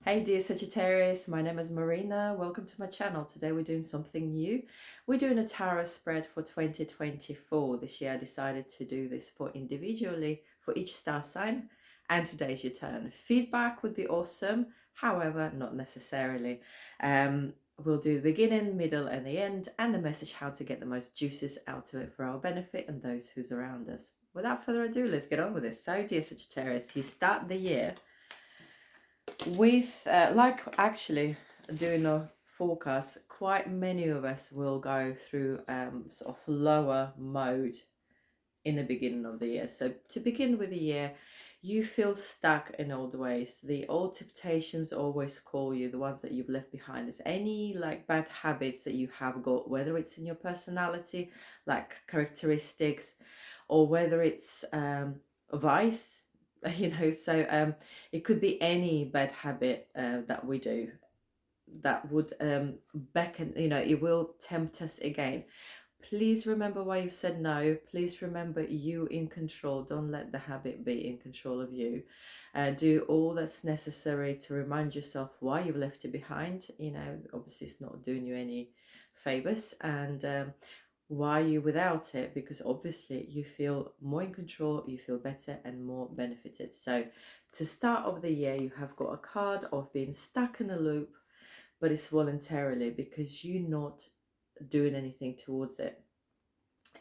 Hey dear Sagittarius, my name is Marina. Welcome to my channel. Today we're doing something new. We're doing a tarot spread for 2024. This year I decided to do this for individually for each star sign, and today's your turn. Feedback would be awesome, however, not necessarily. We'll do the beginning, middle and the end, and the message how to get the most juices out of it for our benefit and those who's around us. Without further ado, let's get on with this. So dear Sagittarius, you start the year with like actually doing a forecast. Quite many of us will go through sort of lower mode in the beginning of the year. So to begin with the year, you feel stuck in old ways. The old temptations always call you, the ones that you've left behind. Is any like bad habits that you have got, whether it's in your personality, like characteristics, or whether it's a vice, so it could be any bad habit that we do that would beckon, it will tempt us again. Please remember why you said no. Please remember you in control. Don't let the habit be in control of you. Do all that's necessary to remind yourself why you've left it behind. Obviously it's not doing you any favors, and why you without it, because obviously you feel more in control, you feel better and more benefited. So to start off the year, you have got a card of being stuck in a loop, but it's voluntarily because you're not doing anything towards it.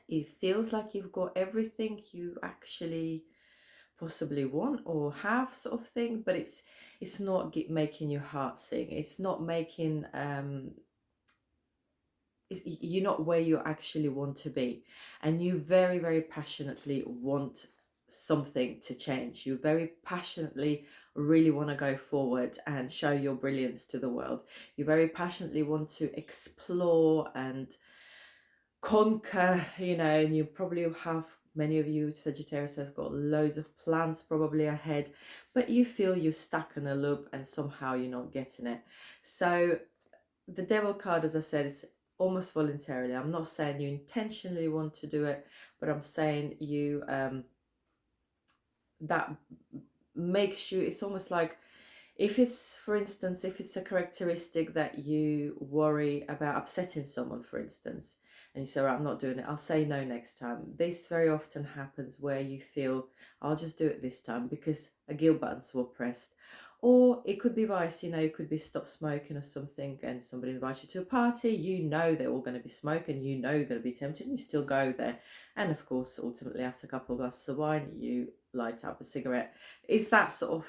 It feels like you've got everything you actually possibly want or have, sort of thing, but it's not making your heart sing. It's not making you're not where you actually want to be, and you very, very passionately want something to change. You very passionately really want to go forward and show your brilliance to the world. You very passionately want to explore and conquer, and you probably have, many of you Sagittarius has got loads of plans probably ahead, but you feel you're stuck in a loop and somehow you're not getting it. So the devil card, as I said, is almost voluntarily. I'm not saying you intentionally want to do it, but I'm saying you that makes you, it's almost like, if it's, for instance, if it's a characteristic that you worry about upsetting someone, for instance, and you say, right, I'm not doing it, I'll say no next time. This very often happens where you feel, I'll just do it this time because a guilt button's were pressed. Or it could be vice, it could be stop smoking or something, and somebody invites you to a party, they're all going to be smoking, you're going to be tempted, and you still go there. And of course, ultimately, after a couple of glasses of wine, you light up a cigarette. It's that sort of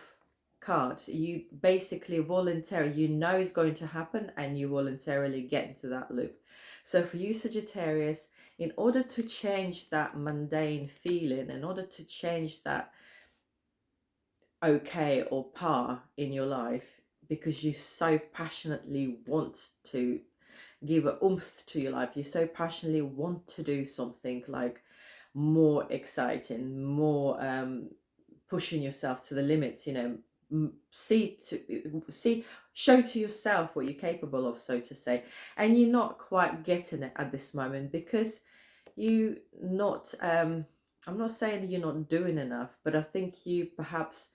card. You basically voluntarily, it's going to happen, and you voluntarily get into that loop. So for you Sagittarius, in order to change that mundane feeling, in order to change that okay or par in your life, because you so passionately want to give a oomph to your life, you so passionately want to do something like more exciting, more pushing yourself to the limits, show to yourself what you're capable of, so to say, and you're not quite getting it at this moment because you not I'm not saying you're not doing enough, but I think you perhaps,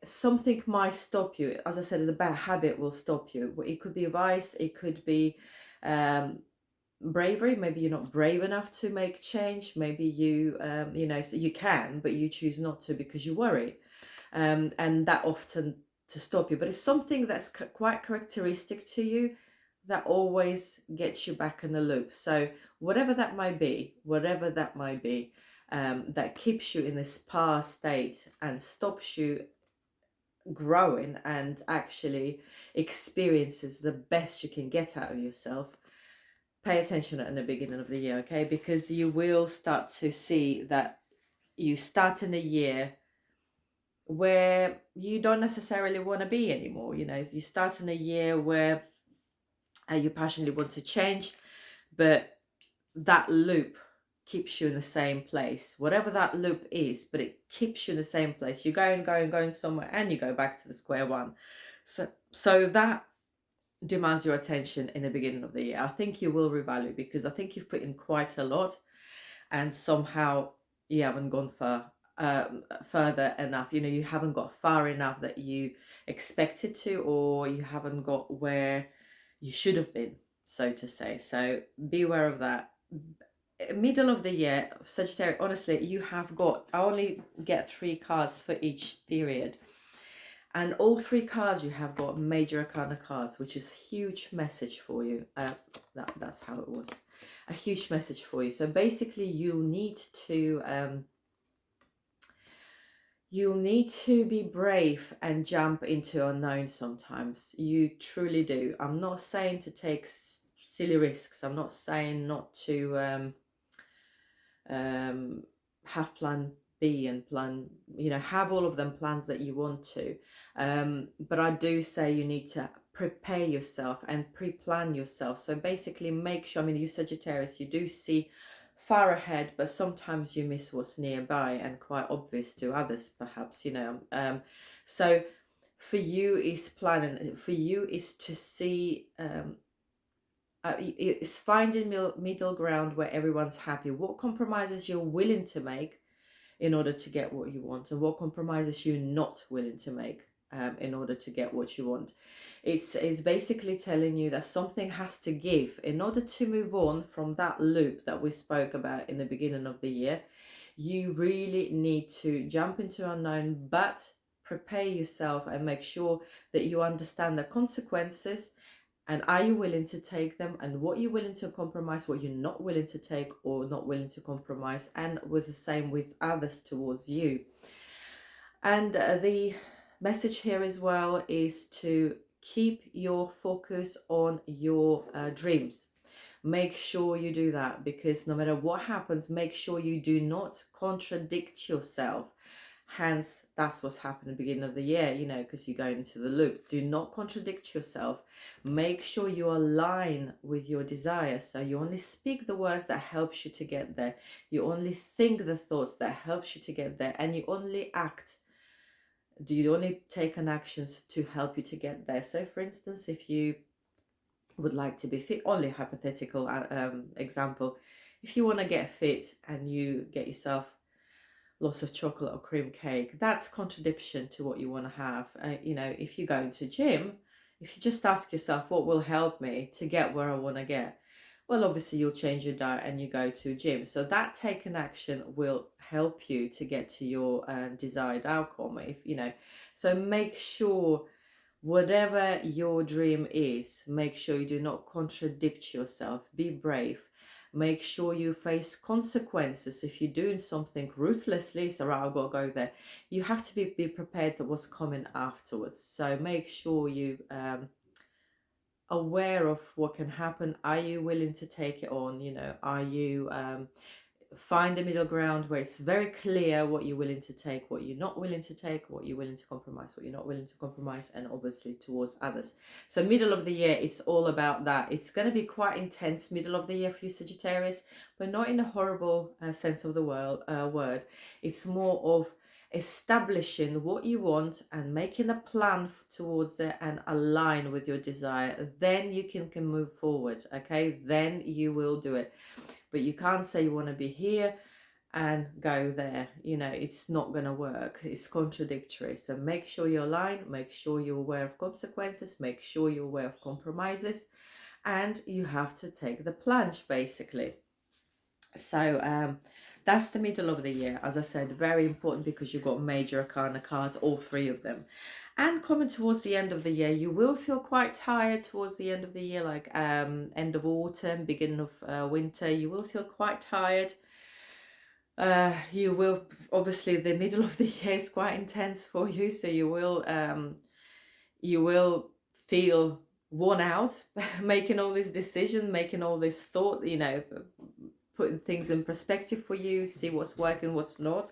something might stop you. As I said, the bad habit will stop you. It could be a vice, it could be bravery. Maybe you're not brave enough to make change. Maybe you so you can, but you choose not to because you worry, and that often to stop you. But it's something that's quite characteristic to you that always gets you back in the loop. So whatever that might be, that keeps you in this par state and stops you growing and actually experiences the best you can get out of yourself, pay attention at the beginning of the year, okay? Because you will start to see that you start in a year where you don't necessarily want to be anymore. You start in a year where you passionately want to change, but that loop keeps you in the same place, whatever that loop is, but it keeps you in the same place. You're going somewhere, and you go back to the square one. So that demands your attention in the beginning of the year. I think you will revalue, because I think you've put in quite a lot, and somehow you haven't gone for further enough. You know, you haven't got far enough that you expected to, or you haven't got where you should have been, so to say. So be aware of that. Middle of the year, Sagittarius, honestly, you have got, I only get 3 cards for each period. And all 3 cards you have got major arcana cards, which is huge message for you. That's how it was. A huge message for you. So basically you'll need to be brave and jump into unknown sometimes. You truly do. I'm not saying to take silly risks. I'm not saying not to have plan B and plan, you know, have all of them plans that you want to. But I do say you need to prepare yourself and pre-plan yourself. So basically make sure, I mean, you Sagittarius, you do see far ahead, but sometimes you miss what's nearby and quite obvious to others, perhaps, you know. So for you is planning, for you is to see, it's finding middle ground where everyone's happy. What compromises you're willing to make in order to get what you want, and what compromises you're not willing to make in order to get what you want. It's basically telling you that something has to give in order to move on from that loop that we spoke about in the beginning of the year. You really need to jump into unknown, but prepare yourself and make sure that you understand the consequences. And are you willing to take them? And what you're willing to compromise, what you're not willing to take or not willing to compromise. And with the same with others towards you. And the message here as well is to keep your focus on your dreams. Make sure you do that, because no matter what happens, make sure you do not contradict yourself. Hence, that's what's happened at the beginning of the year, you know, because you're going into the loop. Do not contradict yourself. Make sure you align with your desires. So you only speak the words that helps you to get there. You only think the thoughts that helps you to get there. And you only act. Do you only take an actions to help you to get there? So for instance, if you would like to be fit, only hypothetical example, if you want to get fit and you get yourself lots of chocolate or cream cake, that's contradiction to what you want to have. You know, if you go into gym, if you just ask yourself what will help me to get where I want to get, well, obviously you'll change your diet and you go to gym. So that taken action will help you to get to your desired outcome. If you know, so make sure whatever your dream is, make sure you do not contradict yourself. Be brave. Make sure you face consequences. If you're doing something ruthlessly, so right, I've got to go there, you have to be prepared for what's coming afterwards. So make sure you aware of what can happen. Are you willing to take it on? You know, are you find a middle ground where it's very clear what you're willing to take, what you're not willing to take, what you're willing to compromise, what you're not willing to compromise, and obviously towards others. So middle of the year, it's all about that. It's going to be quite intense middle of the year for you Sagittarius, but not in a horrible sense of the word. It's more of establishing what you want and making a plan towards it and align with your desire. Then you can move forward. Okay, then you will do it. But you can't say you want to be here and go there. You know, it's not going to work. It's contradictory. So make sure you're aligned. Make sure you're aware of consequences. Make sure you're aware of compromises. And you have to take the plunge, basically. So that's the middle of the year. As I said, very important because you've got major arcana cards, all 3 of them. And coming towards the end of the year, you will feel quite tired towards the end of the year, like end of autumn, beginning of winter. You will feel quite tired. You will, obviously, the middle of the year is quite intense for you, so you will feel worn out, making all these decisions, making all this thought, you know, putting things in perspective for you, see what's working, what's not.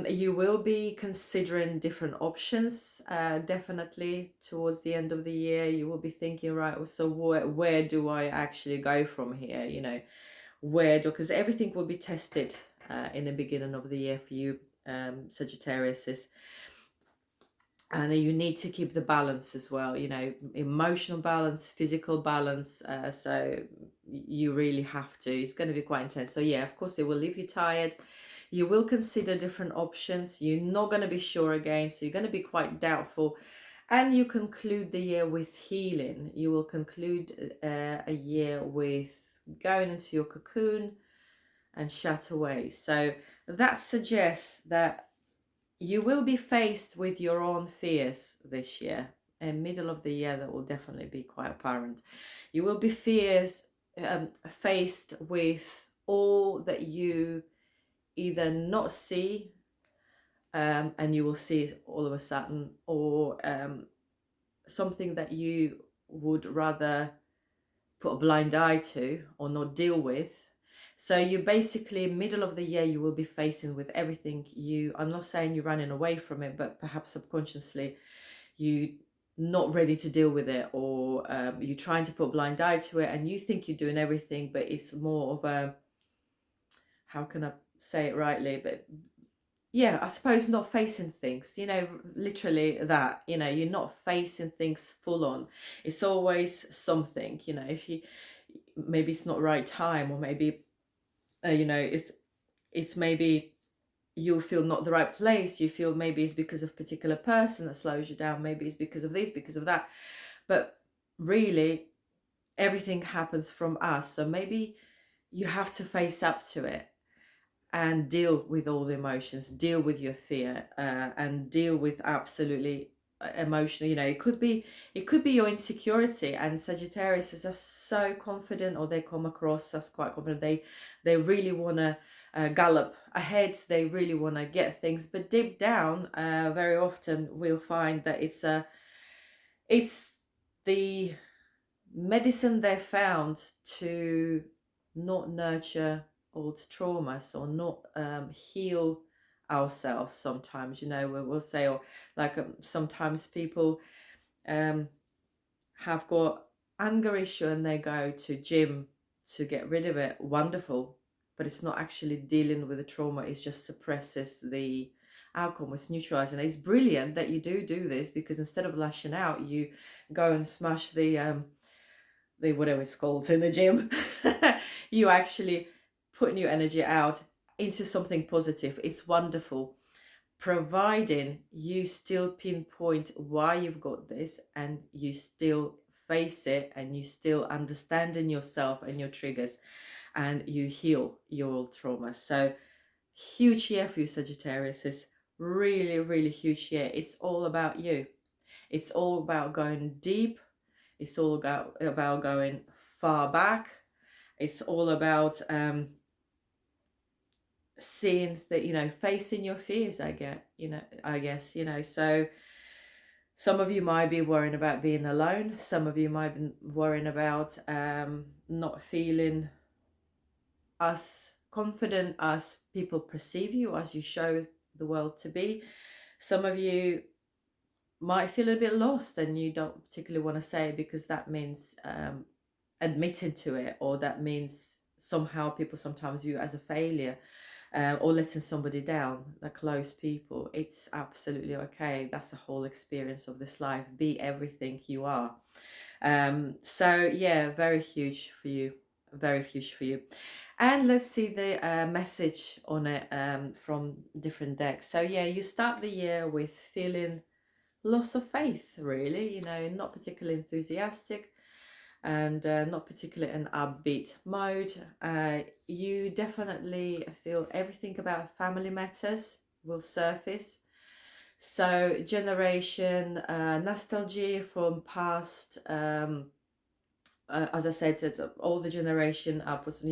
You will be considering different options, definitely towards the end of the year. You will be thinking, right, so where do I actually go from here? You know, because everything will be tested in the beginning of the year for you, Sagittarius. And you need to keep the balance as well, you know, emotional balance, physical balance. So you really have to. It's going to be quite intense. So yeah, of course, it will leave you tired. You will consider different options. You're not going to be sure again, so you're going to be quite doubtful. And you conclude the year with healing. You will conclude a year with going into your cocoon and shut away. So that suggests that you will be faced with your own fears this year. In middle of the year, that will definitely be quite apparent. You will be faced with all that you either not see, and you will see it all of a sudden, or something that you would rather put a blind eye to or not deal with. So you basically, middle of the year, you will be facing with everything I'm not saying you're running away from it, but perhaps subconsciously you not ready to deal with it, or you're trying to put a blind eye to it, and you think you're doing everything, but it's more of a, how can I say it rightly, but yeah, I suppose not facing things, literally that, you're not facing things full on. It's always something, if you, maybe it's not right time, or maybe, it's maybe you'll feel not the right place. You feel maybe it's because of a particular person that slows you down. Maybe it's because of this, because of that. But really, everything happens from us. So maybe you have to face up to it and deal with all the emotions, deal with your fear, and deal with absolutely emotional. It could be your insecurity. And Sagittarius is just so confident, or they come across as quite confident. They really want to gallop ahead. They really want to get things, but deep down, very often we'll find that it's the medicine they found to not nurture old traumas, or not heal ourselves. Sometimes, we'll say, or like, sometimes people have got anger issue and they go to gym to get rid of it. Wonderful, but it's not actually dealing with the trauma. It just suppresses the outcome. It's neutralizing. It's brilliant that you do this, because instead of lashing out, you go and smash the whatever it's called in the gym. You actually put new energy out into something positive. It's wonderful, providing you still pinpoint why you've got this, and you still face it, and you still understand in yourself and your triggers, and you heal your old trauma. So huge year for you, Sagittarius. Is really, really huge year. It's all about you. It's all about going deep. It's all about going far back. It's all about seeing that, facing your fears. I guess. So some of you might be worrying about being alone. Some of you might be worrying about not feeling as confident as people perceive you, as you show the world to be. Some of you might feel a bit lost, and you don't particularly want to say, because that means admitting to it, or that means somehow people sometimes view you as a failure, or letting somebody down, the close people. It's absolutely okay. That's the whole experience of this life. Be everything you are. So yeah, very huge for you. Very huge for you. And let's see the message on it from different decks. So yeah, you start the year with feeling loss of faith, really, not particularly enthusiastic, and not particularly an upbeat mode. You definitely feel everything about family matters will surface. So generation, nostalgia from past, as I said, all the generation up was,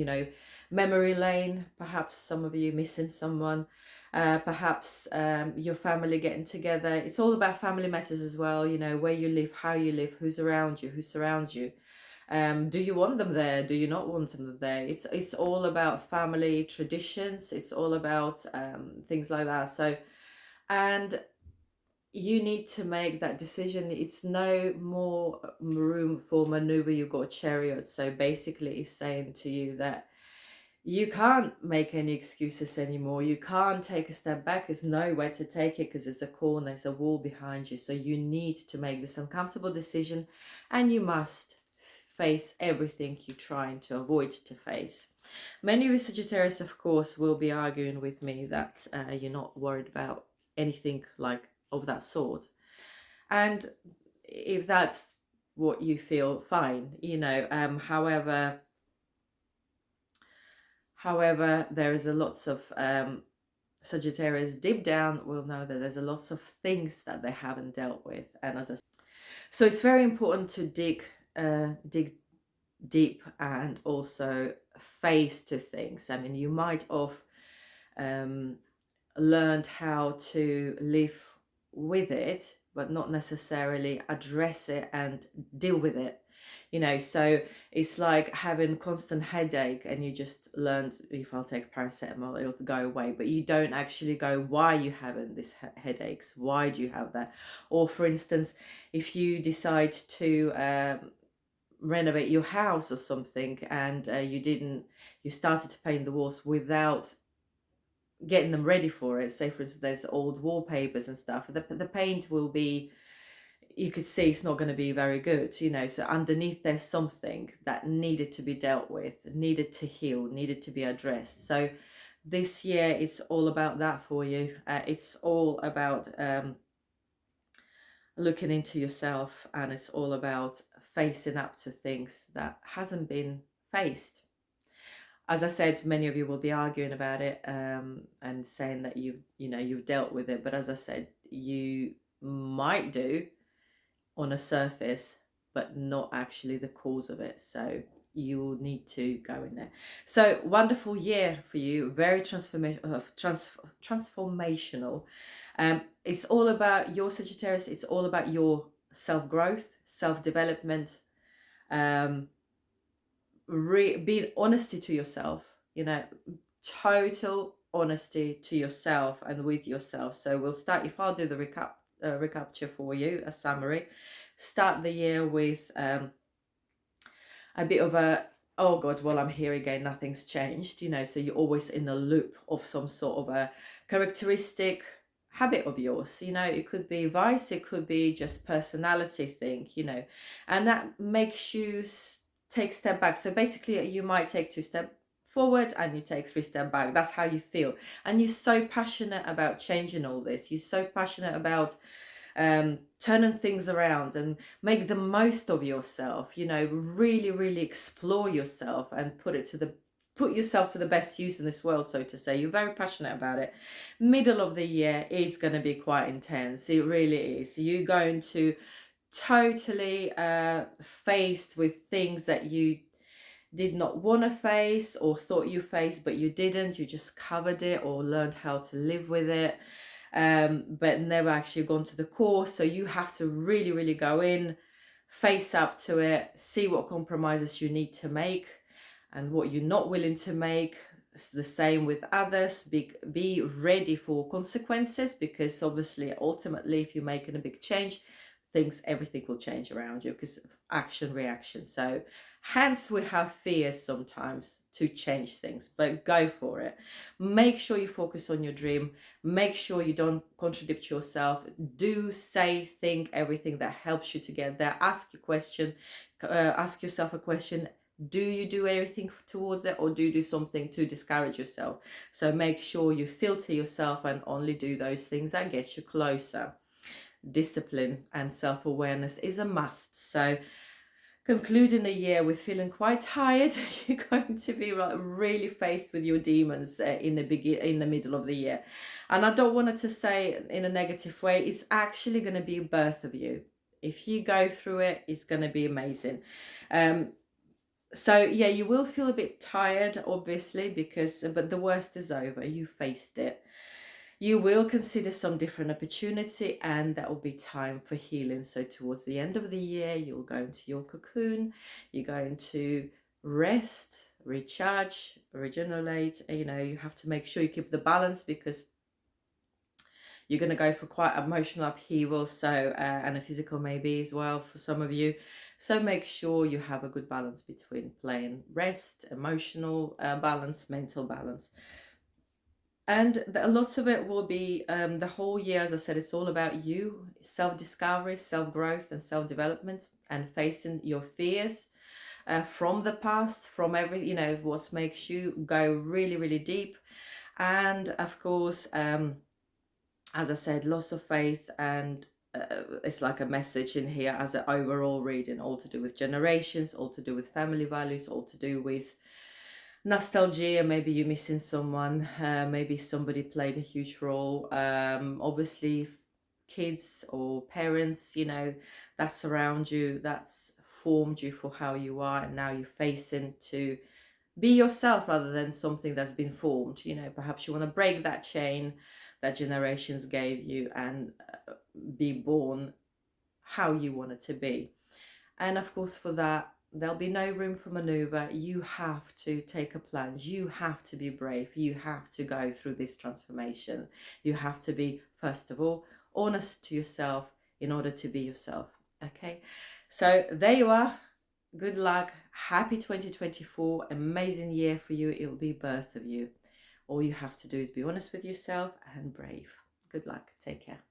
memory lane. Perhaps some of you missing someone, perhaps your family getting together. It's all about family matters as well, where you live, how you live, who's around you, who surrounds you. Do you want them there? Do you not want them there? It's all about family traditions. It's all about things like that. So, and you need to make that decision. It's no more room for maneuver. You've got a chariot. So basically it's saying to you that you can't make any excuses anymore. You can't take a step back. There's nowhere to take it, because there's a corner, there's a wall behind you. So you need to make this uncomfortable decision, and you must face everything you're trying to avoid to face. Many of you Sagittarius, of course, will be arguing with me that you're not worried about anything like of that sort. And if that's what you feel, fine, you know. However, there is a lots of Sagittarius deep down will know that there's a lots of things that they haven't dealt with, and so it's very important to dig deep and also face to things. I mean, you might have um, learned how to live with it, but not necessarily address it and deal with it. You know, so it's like having constant headache and you just learned, if I'll take paracetamol, it'll go away, but you don't actually go, why are you having this headaches? Why do you have that? Or for instance, if you decide to renovate your house or something, and you started to paint the walls without getting them ready for it. Say for instance there's old wallpapers and stuff, the paint will be, you could see it's not going to be very good, you know. So underneath there's something that needed to be dealt with, needed to heal, needed to be addressed. So this year it's all about that for you. It's all about looking into yourself, and it's all about facing up to things that hasn't been faced. As I said, many of you will be arguing about it and saying that you've dealt with it. But as I said, you might do on a surface, but not actually the cause of it. So you will need to go in there. So wonderful year for you, very transformational. It's all about your Sagittarius. It's all about your self-growth, self-development, being honesty to yourself, you know, total honesty to yourself and with yourself. So we'll start, if I'll do the recapture for you, a summary, start the year with a bit of a, oh god, well, I'm here again, nothing's changed, you know. So you're always in a loop of some sort of a characteristic habit of yours, you know. It could be vice, it could be just personality thing, you know, and that makes you take step back. So basically you might take 2 steps forward and you take 3 steps back. That's how you feel, and you're so passionate about changing all this. You're so passionate about turning things around and make the most of yourself, you know, really, really explore yourself and put yourself to the best use in this world, so to say. You're very passionate about it. Middle of the year is going to be quite intense. It really is. You're going to totally faced with things that you did not want to face or thought you faced, but you didn't. You just covered it or learned how to live with it, but never actually gone to the course. So you have to really, really go in, face up to it, see what compromises you need to make and what you're not willing to make. It's the same with others. Be ready for consequences, because obviously ultimately if you're making a big change, everything will change around you, because of action reaction. So hence we have fears sometimes to change things, but go for it. Make sure you focus on your dream. Make sure you don't contradict yourself. Do, say, think everything that helps you to get there. Ask yourself a question. Do you do everything towards it, or do you do something to discourage yourself? So make sure you filter yourself and only do those things that get you closer. Discipline and self-awareness is a must. So concluding the year with feeling quite tired, you're going to be really faced with your demons in the middle of the year. And I don't want it to say in a negative way, it's actually going to be a birth of you. If you go through it, it's going to be amazing. So yeah, you will feel a bit tired, obviously, but the worst is over. You faced it. You will consider some different opportunity, and that will be time for healing. So towards the end of the year, you'll go into your cocoon. You're going to rest, recharge, regenerate. You know, you have to make sure you keep the balance, because you're going to go for quite emotional upheaval, so and a physical maybe as well for some of you. So make sure you have a good balance between playing rest, emotional balance, mental balance. And lots of it will be the whole year, as I said, it's all about you, self-discovery, self-growth and self-development, and facing your fears, from the past, from every, what makes you go really, really deep. And of course, as I said, loss of faith, and it's like a message in here as an overall reading, all to do with generations, all to do with family values, all to do with nostalgia. Maybe you're missing someone, maybe somebody played a huge role. Obviously, kids or parents, that surround you, that's formed you for how you are, and now you're facing to be yourself rather than something that's been formed. Perhaps you want to break that chain that generations gave you, and be born how you want it to be. And of course, for that, there'll be no room for maneuver. You have to take a plunge. You have to be brave. You have to go through this transformation. You have to be, first of all, honest to yourself in order to be yourself. Okay, so there you are. Good luck. Happy 2024. Amazing year for you. It will be birth of you. All you have to do is be honest with yourself and brave. Good luck. Take care.